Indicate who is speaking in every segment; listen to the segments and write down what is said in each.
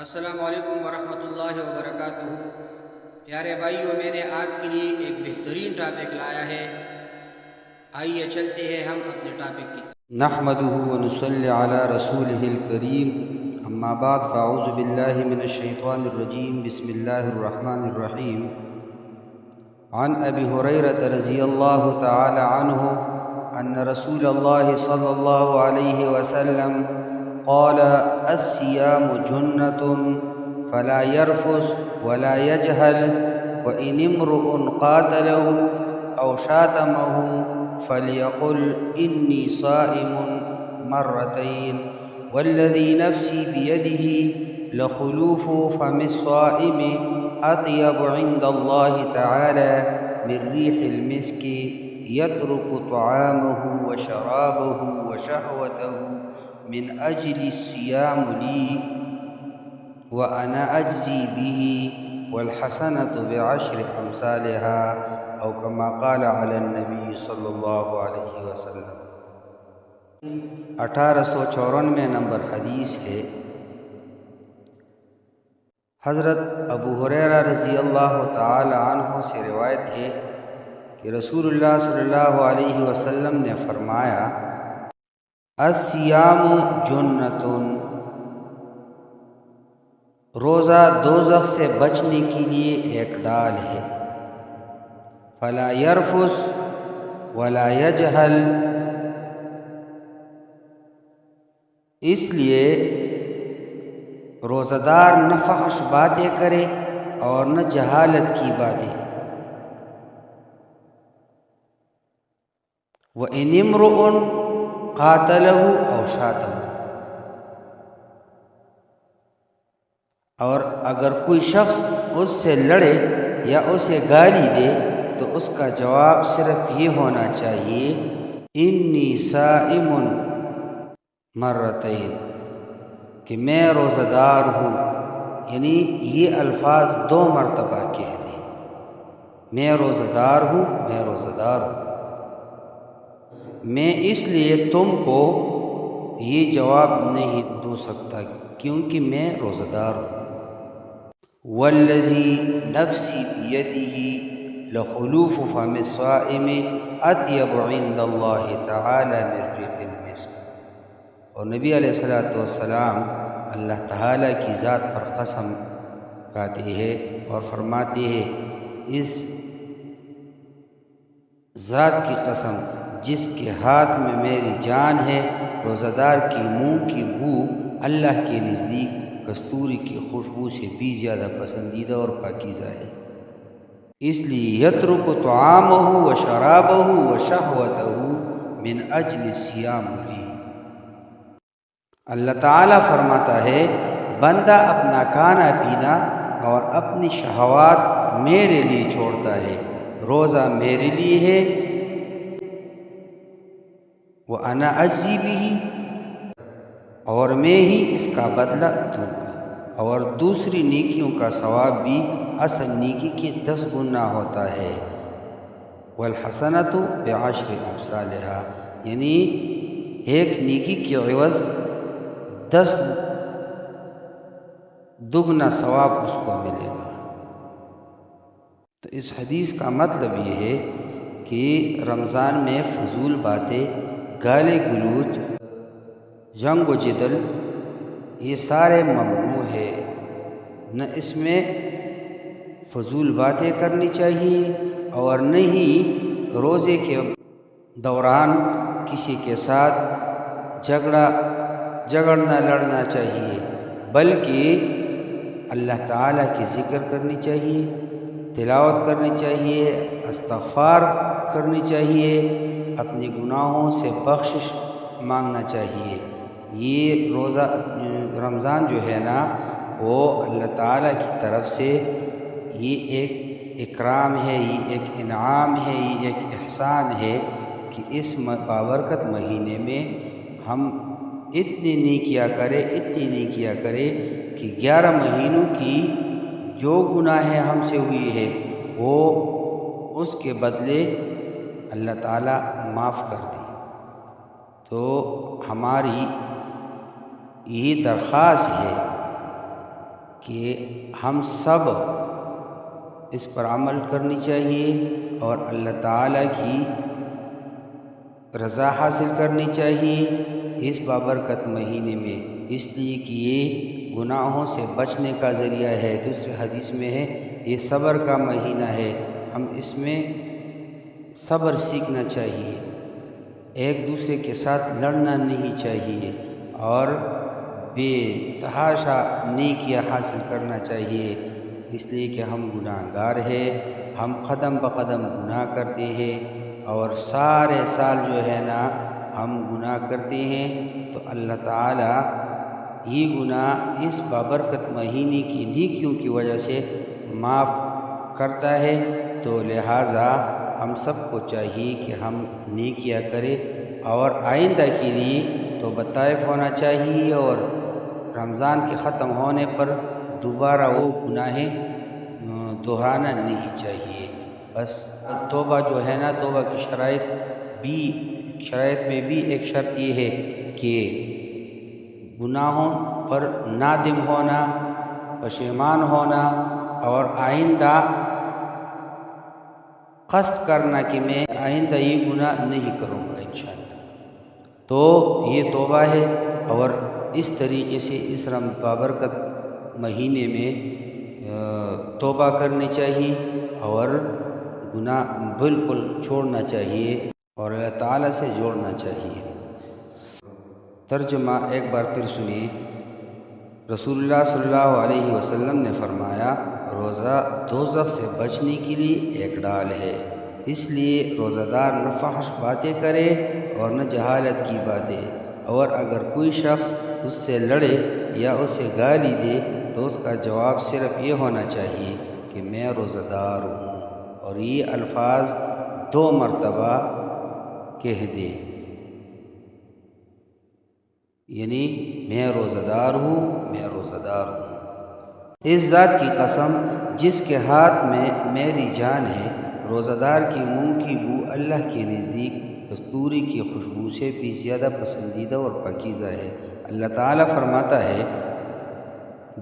Speaker 1: السلام علیکم ورحمۃ اللہ وبرکاتہ۔ پیارے بھائیوں، میں نے آپ کے لیے ایک بہترین ٹاپک لایا ہے۔ آئیے چلتے ہیں ہم اپنے ٹاپک کی طرف۔ نحمده ونصلی علی رسوله الکریم، اما بعد فاعوذ باللہ من الشیطان الرجیم، بسم اللہ الرحمن الرحیم۔ عن ابی ہریرہ رضی اللہ تعالی عنہ ان رسول اللہ صلی اللہ علیہ وسلم قال الصيام جنة فلا يرفث ولا يجهل وإن امرؤ قاتله أو شاتمه فليقل إني صائم مرتين والذي نفسي بيده لخلوف فم الصائم أطيب عند الله تعالى من ريح المسك يترك طعامه وشرابه وشهوته من أجل الصيام لي وأنا أجزي به والحسنة بعشر أمثالها أو كما قال على النبي صلی اللہ علیہ وسلم۔ 1894 نمبر حدیث ہے۔ حضرت ابو ہریرہ رضی اللہ تعالی عنہ سے روایت ہے کہ رسول اللہ صلی اللہ علیہ وسلم نے فرمایا، الصیام جنۃ، روزہ دوزخ سے بچنے کے لیے ایک ڈال ہے۔ فلا یرفث ولا یجہل، اس لیے روزہ دار نہ فحش باتیں کرے اور نہ جہالت کی باتیں۔ وَإِنِ امْرُؤٌ قَاتَلَهُ أَوْ شَاتَمَهُ، اور اگر کوئی شخص اس سے لڑے یا اسے گالی دے تو اس کا جواب صرف یہ ہونا چاہیے، انی صائم مرتین، کہ میں روزہ دار ہوں، یعنی یہ الفاظ 2 مرتبہ کہہ دیں، میں روزہ دار ہوں، میں روزہ دار ہوں۔ میں اس لیے تم کو یہ جواب نہیں دے سکتا کیونکہ میں روزہ دار ہوں۔ والذی نفسی بیدہ لخلوف فم الصائم اطیب عند اللہ تعالی من ریح المسک، اور نبی علیہ السلام اللہ تعالیٰ کی ذات پر قسم کھاتے ہیں اور فرماتے ہیں، اس ذات کی قسم جس کے ہاتھ میں میری جان ہے، روزہ دار کی منہ کی بو اللہ کے نزدیک کستوری کی خوشبو سے بھی زیادہ پسندیدہ اور پاکیزہ ہے، اس لیے یترک طعامہ و شرابہ و شہوتہ من اجل الصیام لی۔ اللہ تعالیٰ فرماتا ہے، بندہ اپنا کھانا پینا اور اپنی شہوات میرے لیے چھوڑتا ہے، روزہ میرے لیے ہے، وَأَنَا أَجْزِي بِهِ، اور میں ہی اس کا بدلہ دوں گا، اور دوسری نیکیوں کا ثواب بھی اصل نیکی کے 10 گنا ہوتا ہے۔ وَالْحَسَنَةُ بِعَشْرِ أَمْثَالِهَا، یعنی ایک نیکی کے عوض 10 دگنا ثواب اس کو ملے گا۔ تو اس حدیث کا مطلب یہ ہے کہ رمضان میں فضول باتیں، گالی گلوچ، جنگ و جدل، یہ سارے ممنوع ہے، نہ اس میں فضول باتیں کرنی چاہیے اور نہ ہی روزے کے دوران کسی کے ساتھ جھگڑنا لڑنا چاہیے، بلکہ اللہ تعالیٰ کی ذکر کرنی چاہیے، تلاوت کرنی چاہیے، استغفار کرنی چاہیے، اپنے گناہوں سے بخشش مانگنا چاہیے۔ یہ روزہ رمضان جو ہے نا، وہ اللہ تعالیٰ کی طرف سے یہ ایک اکرام ہے، یہ ایک انعام ہے، یہ ایک احسان ہے کہ اس بابرکت مہینے میں ہم اتنی نیکیاں کریں کہ 11 مہینوں کی جو گناہیں ہم سے ہوئی ہے وہ اس کے بدلے اللہ تعالیٰ معاف کر دے۔ تو ہماری یہ درخواست ہے کہ ہم سب اس پر عمل کرنی چاہیے اور اللہ تعالیٰ کی رضا حاصل کرنی چاہیے اس بابرکت مہینے میں، اس لیے کہ یہ گناہوں سے بچنے کا ذریعہ ہے۔ دوسرے حدیث میں ہے یہ صبر کا مہینہ ہے، ہم اس میں صبر سیکھنا چاہیے، ایک دوسرے کے ساتھ لڑنا نہیں چاہیے اور بے تحاشا نیکیاں حاصل کرنا چاہیے، اس لیے کہ ہم گناہ گار ہیں، ہم قدم بقدم گناہ کرتے ہیں اور سارے سال جو ہے نا ہم گناہ کرتے ہیں، تو اللہ تعالیٰ یہ گناہ اس بابرکت مہینے کی نیکیوں کی وجہ سے معاف کرتا ہے۔ تو لہٰذا ہم سب کو چاہیے کہ ہم نیکیاں کریں اور آئندہ کے لیے توبہ طائف ہونا چاہیے اور رمضان کے ختم ہونے پر دوبارہ وہ گناہیں دہرانا نہیں چاہیے۔ بس توبہ جو ہے نا، توبہ کی شرائط میں بھی ایک شرط یہ ہے کہ گناہوں پر نادم ہونا، پشیمان ہونا اور آئندہ قصد کرنا کہ میں آئندہ یہ گناہ نہیں کروں گا انشاءاللہ۔ تو یہ توبہ ہے اور اس طریقے سے اس بابرکت مہینے میں توبہ کرنی چاہیے اور گناہ بالکل چھوڑنا چاہیے اور اللہ تعالیٰ سے جوڑنا چاہیے۔ ترجمہ ایک بار پھر سنیے۔ رسول اللہ صلی اللہ علیہ وسلم نے فرمایا، روزہ دوزخ سے بچنے کے لیے ایک ڈال ہے، اس لیے روزہ دار نہ فحش باتیں کرے اور نہ جہالت کی باتیں، اور اگر کوئی شخص اس سے لڑے یا اسے گالی دے تو اس کا جواب صرف یہ ہونا چاہیے کہ میں روزہ دار ہوں، اور یہ الفاظ 2 مرتبہ کہہ دے، یعنی میں روزہ دار ہوں، میں روزہ دار ہوں۔ اس ذات کی قسم جس کے ہاتھ میں میری جان ہے، روزہ دار کی منہ کی بو اللہ کے نزدیک کستوری کی خوشبو سے بھی زیادہ پسندیدہ اور پاکیزہ ہے۔ اللہ تعالیٰ فرماتا ہے،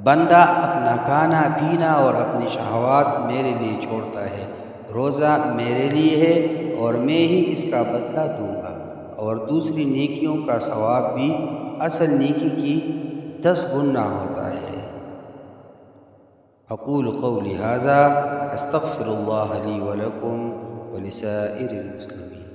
Speaker 1: بندہ اپنا کھانا پینا اور اپنی شہوات میرے لیے چھوڑتا ہے، روزہ میرے لیے ہے اور میں ہی اس کا بدلہ دوں گا، اور دوسری نیکیوں کا ثواب بھی اصل نیکی کی 10 گنا ہوتا ہے۔ اقول قولی ھذا استغفر اللہ لی ولکم ولسائر المسلمین۔